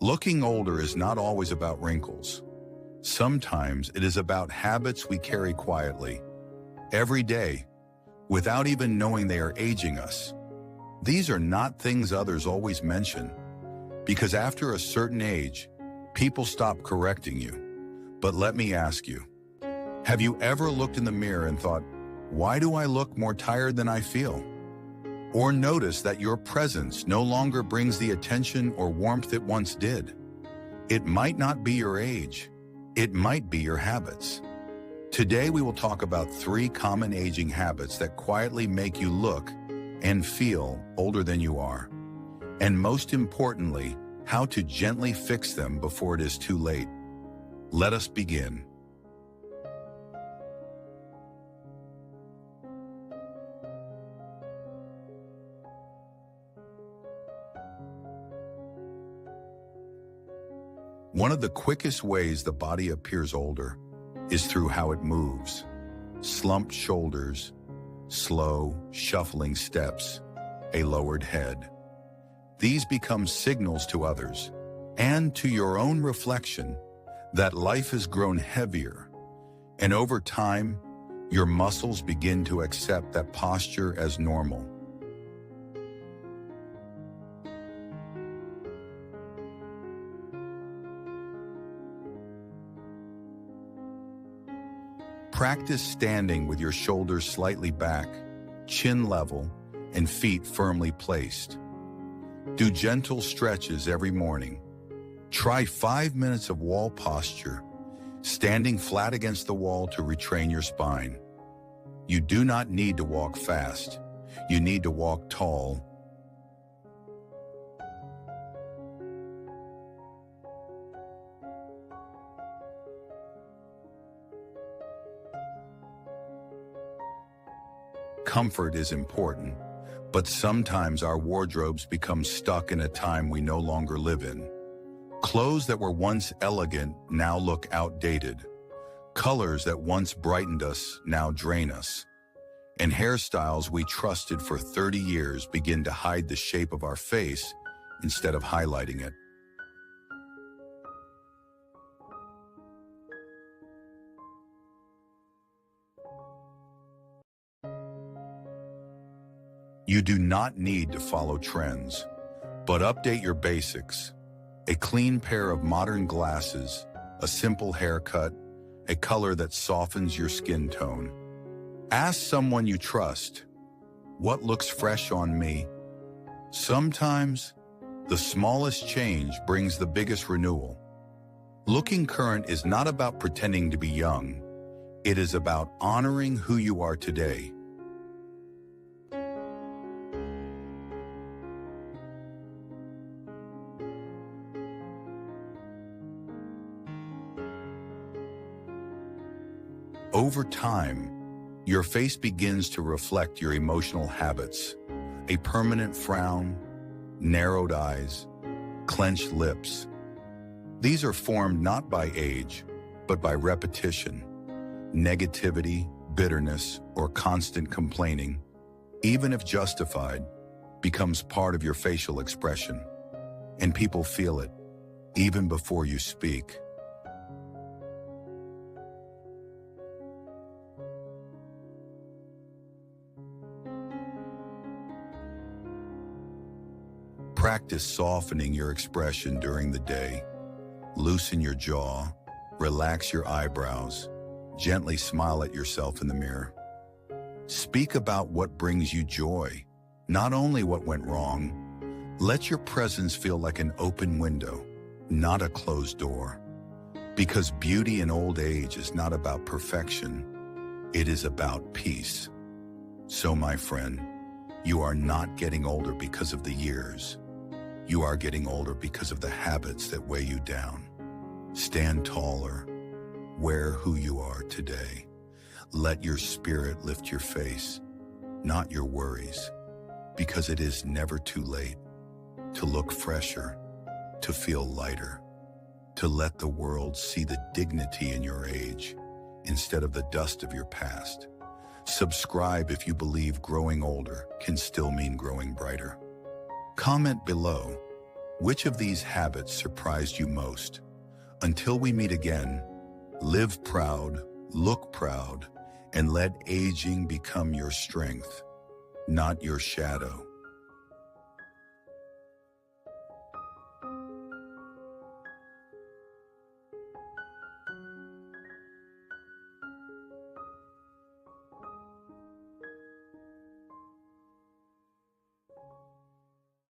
Looking older is not always about wrinkles. Sometimes it is about habits we carry quietly, every day, without even knowing they are aging us. These are not things others always mention, because after a certain age, people stop correcting you. But let me ask you, have you ever looked in the mirror and thought, why do I look more tired than I feel? Or notice that your presence no longer brings the attention or warmth it once did? It might not be your age. It might be your habits. Today we will talk about 3 common aging habits that quietly make you look and feel older than you are. And most importantly, how to gently fix them before it is too late. Let us begin. One of the quickest ways the body appears older is through how it moves. Slumped shoulders, slow, shuffling steps, a lowered head. These become signals to others and to your own reflection that life has grown heavier. And over time, your muscles begin to accept that posture as normal. Practice standing with your shoulders slightly back, chin level, and feet firmly placed. Do gentle stretches every morning. Try 5 minutes of wall posture, standing flat against the wall to retrain your spine. You do not need to walk fast. You need to walk tall. Comfort is important, but sometimes our wardrobes become stuck in a time we no longer live in. Clothes that were once elegant now look outdated. Colors that once brightened us now drain us. And hairstyles we trusted for 30 years begin to hide the shape of our face instead of highlighting it. You do not need to follow trends, but update your basics. A clean pair of modern glasses, a simple haircut, a color that softens your skin tone. Ask someone you trust, what looks fresh on me? Sometimes, the smallest change brings the biggest renewal. Looking current is not about pretending to be young. It is about honoring who you are today. Over time, your face begins to reflect your emotional habits. A permanent frown, narrowed eyes, clenched lips. These are formed not by age, but by repetition. Negativity, bitterness, or constant complaining, even if justified, becomes part of your facial expression. And people feel it, even before you speak. Practice softening your expression during the day. Loosen your jaw, relax your eyebrows, gently smile at yourself in the mirror. Speak about what brings you joy, not only what went wrong. Let your presence feel like an open window, not a closed door. Because beauty in old age is not about perfection, it is about peace. So, my friend, you are not getting older because of the years. You are getting older because of the habits that weigh you down. Stand taller. Wear who you are today. Let your spirit lift your face, not your worries, because it is never too late to look fresher, to feel lighter, to let the world see the dignity in your age instead of the dust of your past. Subscribe if you believe growing older can still mean growing brighter. Comment below, Which of these habits surprised you most? Until we meet again, live proud, look proud, and let aging become your strength, not your shadow.